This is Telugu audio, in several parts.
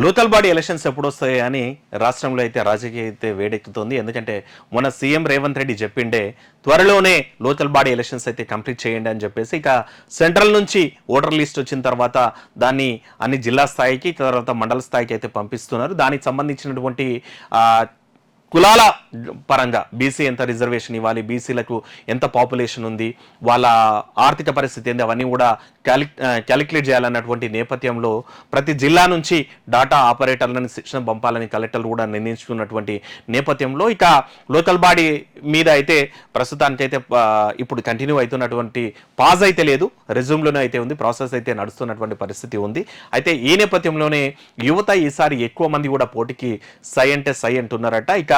లోకల్ బాడీ ఎలక్షన్స్ ఎప్పుడు వస్తాయి అని రాష్ట్రంలో అయితే రాజకీయ అయితే వేడెక్కుతోంది. ఎందుకంటే మొన్న సీఎం రేవంత్ రెడ్డి చెప్పిండే త్వరలోనే లోకల్ బాడీ ఎలక్షన్స్ అయితే కంప్లీట్ చేయండి అని చెప్పేసి, ఇక సెంట్రల్ నుంచి ఓటర్ లిస్ట్ వచ్చిన తర్వాత దాన్ని అన్ని జిల్లా స్థాయికి తర్వాత మండల స్థాయికి అయితే పంపిస్తున్నారు. దానికి సంబంధించినటువంటి కులాల పరంగా బీసీ ఎంత రిజర్వేషన్ ఇవ్వాలి, బీసీలకు ఎంత పాపులేషన్ ఉంది, వాళ్ళ ఆర్థిక పరిస్థితి ఏంది, అవన్నీ కూడా క్యాలిక్యులేట్ చేయాలన్నటువంటి నేపథ్యంలో ప్రతి జిల్లా నుంచి డాటా ఆపరేటర్లను శిక్షణ పంపాలని కలెక్టర్లు కూడా నిర్ణయించుకున్నటువంటి నేపథ్యంలో ఇక లోకల్ బాడీ మీద అయితే ప్రస్తుతానికైతే ఇప్పుడు కంటిన్యూ అవుతున్నటువంటి పాజ్ అయితే లేదు, రెజ్యూమ్లోనే అయితే ఉంది, ప్రాసెస్ అయితే నడుస్తున్నటువంటి పరిస్థితి ఉంది. అయితే ఈ నేపథ్యంలోనే యువత ఈసారి ఎక్కువ మంది కూడా పోటీకి సై అంటే సై అంటున్నారట. ఇక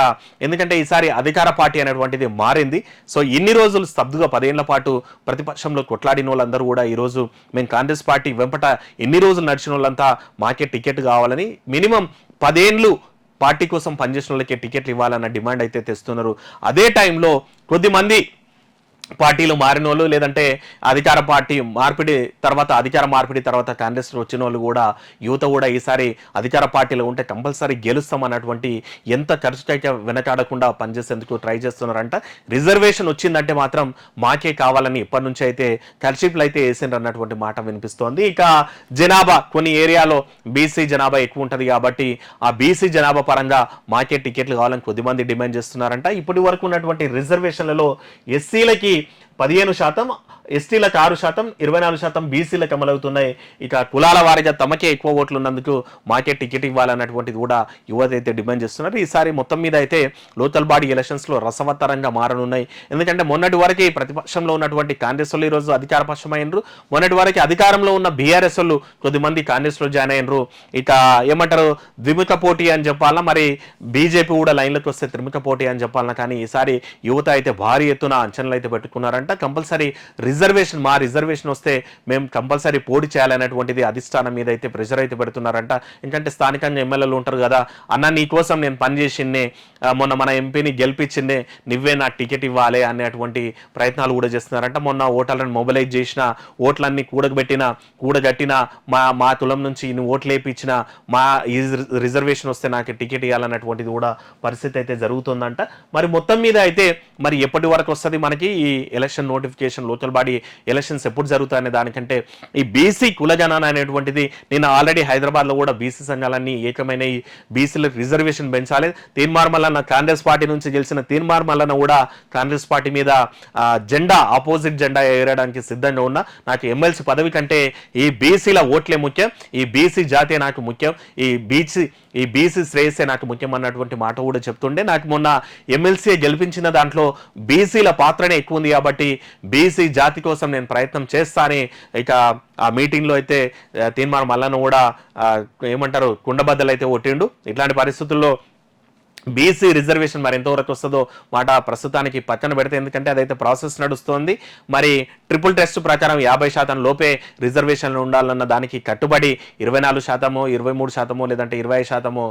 ఎందుకంటే ఈసారి అధికార పార్టీ అనేటువంటిది మారింది. సో ఇన్ని రోజులు స్తబ్దుగా 10 ఏళ్ల పాటు ప్రతిపక్షంలో కొట్లాడిన వాళ్ళందరూ కూడా ఈరోజు మేము కాంగ్రెస్ పార్టీ వెంపట ఎన్ని రోజులు నడిచిన వాళ్ళంతా మాకే టికెట్ కావాలని మినిమం 10 ఏళ్ళు పార్టీ కోసం పనిచేసిన వాళ్ళకే టికెట్లు ఇవ్వాలన్న డిమాండ్ అయితే తెస్తున్నారు. అదే టైంలో కొద్దిమంది పార్టీలు మారిన వాళ్ళు, లేదంటే అధికార పార్టీ మార్పిడి తర్వాత అధికార మార్పిడి తర్వాత కాంగ్రెస్లో వచ్చిన వాళ్ళు కూడా యువత కూడా ఈసారి అధికార పార్టీలో ఉంటే కంపల్సరీ గెలుస్తాం అన్నటువంటి ఎంత ఖర్చుకైతే వెనకాడకుండా పనిచేసేందుకు ట్రై చేస్తున్నారంట. రిజర్వేషన్ వచ్చిందంటే మాత్రం మాకే కావాలని ఇప్పటి నుంచి అయితే ఖర్చీపులు అయితే వేసిండ్రు అన్నటువంటి మాట వినిపిస్తోంది. ఇక జనాభా కొన్ని ఏరియాలో బీసీ జనాభా ఎక్కువ ఉంటుంది కాబట్టి ఆ బీసీ జనాభా పరంగా మాకే టికెట్లు కావాలని కొద్దిమంది డిమాండ్ చేస్తున్నారంట. ఇప్పటి వరకు ఉన్నటువంటి రిజర్వేషన్లలో ఎస్సీలకి 15%, ఎస్టీలకు 6%, 24% బీసీలకు అమలవుతున్నాయి. ఇక కులాల వారీగా తమకే ఎక్కువ ఓట్లు ఉన్నందుకు మాకే టికెట్ ఇవ్వాలన్నటువంటిది కూడా యువత అయితే డిమాండ్ చేస్తున్నారు. ఈసారి మొత్తం మీద అయితే లోకల్ బాడీ ఎలక్షన్స్లో రసవత్తరంగా మారనున్నాయి. ఎందుకంటే మొన్నటి వరకు ప్రతిపక్షంలో ఉన్నటువంటి కాంగ్రెస్ వాళ్ళు ఈరోజు అధికార పక్షం అయినరు, మొన్నటి వరకు అధికారంలో ఉన్న బీఆర్ఎస్ వాళ్ళు కొద్దిమంది కాంగ్రెస్లో జాయిన్ అయినరు. ఇక ఏమంటారు ద్విముఖ పోటీ అని చెప్పాలన్నా, మరి బీజేపీ కూడా లైన్లోకి వస్తే త్రిముఖ పోటీ అని చెప్పాలన్నా, కానీ ఈసారి యువత అయితే భారీ ఎత్తున అంచనాలు అయితే పెట్టుకున్నారంట. కంపల్సరీ మా రిజర్వేషన్ వస్తే మేము కంపల్సరీ పోటీ చేయాలనేటువంటిది అధిష్టానం మీద అయితే ప్రెషర్ అయితే పెడుతున్నారంట. ఎందుకంటే స్థానికంగా ఎమ్మెల్యేలు ఉంటారు కదా, అన్న నీ కోసం నేను పనిచేసిందే, మొన్న మన ఎంపీని గెలిపించిందే, నువ్వే నాకు టికెట్ ఇవ్వాలి అనేటువంటి ప్రయత్నాలు కూడా చేస్తున్నారంట. మొన్న ఓటర్లను మొబిలైజ్ చేసిన, ఓట్లన్నీ కూడగట్టిన, మా తులం నుంచి నువ్వు ఓట్లు వేయించిన, మా రిజర్వేషన్ వస్తే నాకు టికెట్ ఇవ్వాలన్నటువంటిది కూడా పరిస్థితి అయితే జరుగుతుందంట. మరి మొత్తం మీద అయితే మరి ఎప్పటి వరకు వస్తుంది మనకి ఈ election notification, local body elections ఎప్పుడు జరుగుతాయనే దానికంటే ఈ బీసీ కులజనాన్ని అనేటువంటిది నేను ఆల్రెడీ హైదరాబాద్లో కూడా బీసీ సంఘాలన్నీ ఏకమైన ఈ బీసీలకు రిజర్వేషన్ పెంచాలి, తీన్మార్ మల్లన్న కాంగ్రెస్ పార్టీ నుంచి గెలిచిన తీన్మార్ మల్లన్న కూడా కాంగ్రెస్ పార్టీ మీద ఆపోజిట్ జెండా ఎగరడానికి సిద్ధంగా ఉన్నా, నాకు ఎమ్మెల్సీ పదవి కంటే ఈ బీసీల ఓట్లే ముఖ్యం, ఈ బీసీ జాతే నాకు ముఖ్యం, ఈ బీసీ శ్రేయస్సే నాకు ముఖ్యం అన్నటువంటి మాట కూడా చెప్తుండే. నాకు మొన్న ఎమ్మెల్సీ గెలిపించిన దాంట్లో బీసీల పాత్రనే ఎక్కువ ఉంది కాబట్టి బీసీ జాతి కోసం నేను ప్రయత్నం చేస్తానని ఇక ఆ మీటింగ్లో అయితే తీన్మార్ మల్లన్న కూడా ఏమంటారు కుండబద్దలు అయితే కొట్టిండు. ఇట్లాంటి పరిస్థితుల్లో బీసీ రిజర్వేషన్ మరి ఎంతవరకు వస్తుందో మాట ప్రస్తుతానికి పక్కన పెడితే, ఎందుకంటే అదైతే ప్రాసెస్ నడుస్తోంది. మరి ట్రిపుల్ టెస్ట్ ప్రకారం 50% లోపే రిజర్వేషన్లు ఉండాలన్న దానికి కట్టుబడి 24%, 23% లేదంటే 25%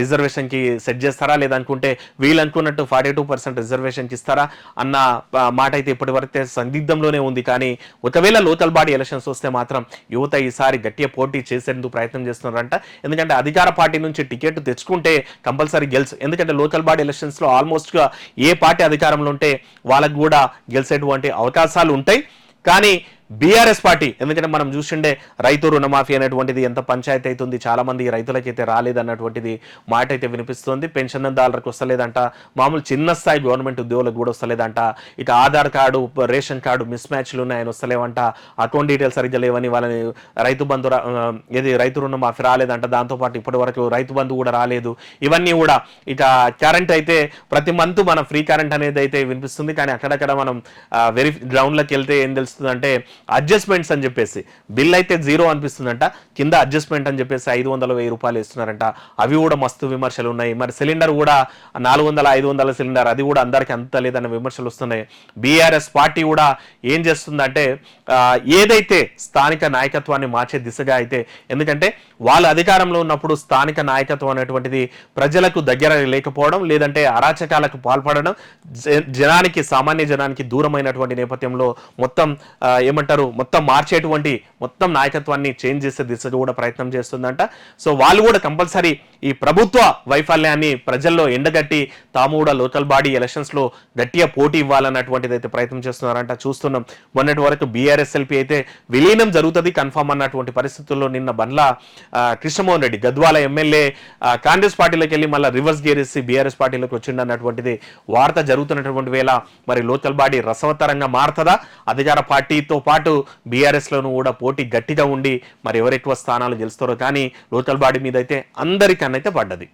రిజర్వేషన్కి సెట్ చేస్తారా, లేదనుకుంటే వీళ్ళు అనుకున్నట్టు 42% రిజర్వేషన్కి ఇస్తారా అన్న మాట అయితే ఇప్పటి వరకు సందిగ్ధంలోనే ఉంది. కానీ ఒకవేళ లోకల్ బాడీ ఎలక్షన్స్ వస్తే మాత్రం యువత ఈసారి గట్టిగా పోటీ చేసేందుకు ప్రయత్నం చేస్తున్నారంట. ఎందుకంటే అధికార పార్టీ నుంచి టికెట్ తెచ్చుకుంటే కంపల్సరీ ఎందుకంటే లోకల్ బాడీ ఎలక్షన్స్ లో ఆల్మోస్ట్ గా ఏ పార్టీ అధికారంలో ఉంటే వాళ్ళకు కూడా గెలిచేటువంటి అవకాశాలు ఉంటాయి. కానీ బీఆర్ఎస్ పార్టీ, ఎందుకంటే మనం చూసిండే రైతు రుణమాఫీ అనేటువంటిది ఎంత పంచాయతీ అవుతుంది, చాలా మంది రైతులకైతే రాలేదన్నటువంటిది మాట అయితే వినిపిస్తుంది. పెన్షన్దారులకు వస్తలేదంట, మామూలు చిన్న స్థాయి గవర్నమెంట్ ఉద్యోగులకు కూడా వస్తలేదంట. ఇక Aadhaar card, ration card miss మ్యాచ్లు ఉన్నాయని వస్తలేవంట, అకౌంట్ డీటెయిల్స్ సరిగ్గా లేవని వాళ్ళని రైతు రుణమాఫీ రాలేదంట. దాంతోపాటు ఇప్పటి వరకు రైతు బంధు కూడా రాలేదు. ఇవన్నీ కూడా ఇక కరెంట్ అయితే ప్రతి మంత్ మనం ఫ్రీ కరెంట్ అనేది అయితే వినిపిస్తుంది. కానీ అక్కడక్కడ మనం గ్రౌండ్లోకి వెళ్తే ఏం తెలుస్తుందంటే అడ్జస్ట్మెంట్స్ అని చెప్పేసి బిల్ అయితే 0 అనిపిస్తుందంట, కింద అడ్జస్ట్మెంట్ అని చెప్పేసి 500-1000 రూపాయలు ఇస్తున్నారంట. అవి కూడా మస్తు విమర్శలు ఉన్నాయి. మరి సిలిండర్ కూడా 400-500 సిలిండర్, అది కూడా అందరికీ అంత లేదన్న విమర్శలు వస్తున్నాయి. బీఆర్ఎస్ పార్టీ కూడా ఏం చేస్తుందంటే ఏదైతే స్థానిక నాయకత్వాన్ని మార్చే దిశగా అయితే, ఎందుకంటే వాళ్ళు అధికారంలో ఉన్నప్పుడు స్థానిక నాయకత్వం అనేటువంటిది ప్రజలకు దగ్గర లేకపోవడం, లేదంటే అరాచకాలకు పాల్పడడం, సామాన్య జనానికి దూరమైనటువంటి నేపథ్యంలో మొత్తం ఏమంటారు ఏమంటారు మొత్తం మార్చేటువంటి మొత్తం నాయకత్వాన్ని చేంజ్ చేసే దిశగా కూడా ప్రయత్నం చేస్తుందంట. సో వాళ్ళు కూడా కంపల్సరీ ఈ ప్రభుత్వ వైఫల్యాన్ని ప్రజల్లో ఎండగట్టి తాము కూడా లోకల్ బాడీ ఎలక్షన్స్ లో గట్టిగా పోటీ ఇవ్వాలన్నటువంటిది అయితే ప్రయత్నం చేస్తున్నారంట. చూస్తున్నాం మొన్నటి వరకు బీఆర్ఎస్ఎల్పీ అయితే విలీనం జరుగుతుంది కన్ఫర్మ్ అన్నటువంటి పరిస్థితుల్లో నిన్న బండ్ల కృష్ణమోహన్ రెడ్డి గద్వాల ఎమ్మెల్యే కాంగ్రెస్ పార్టీలోకి వెళ్ళి మళ్ళీ రివర్స్ గేర్ ఇచ్చి బీఆర్ఎస్ పార్టీలోకి వచ్చిండు అన్నటువంటిది వార్త జరుగుతున్నటువంటి వేళ మరి లోకల్ బాడీ రసవత్తరంగా మారుతుందా? అధికార పార్టీతో పాటు బీఆర్ఎస్ లోను కూడా పోటీ గట్టిగా ఉండి మరి ఎవరెక్కువ స్థానాలు గెలుస్తారో కానీ లోకల్ బాడీ మీద అయితే అందరికన్నైతే పడ్డది.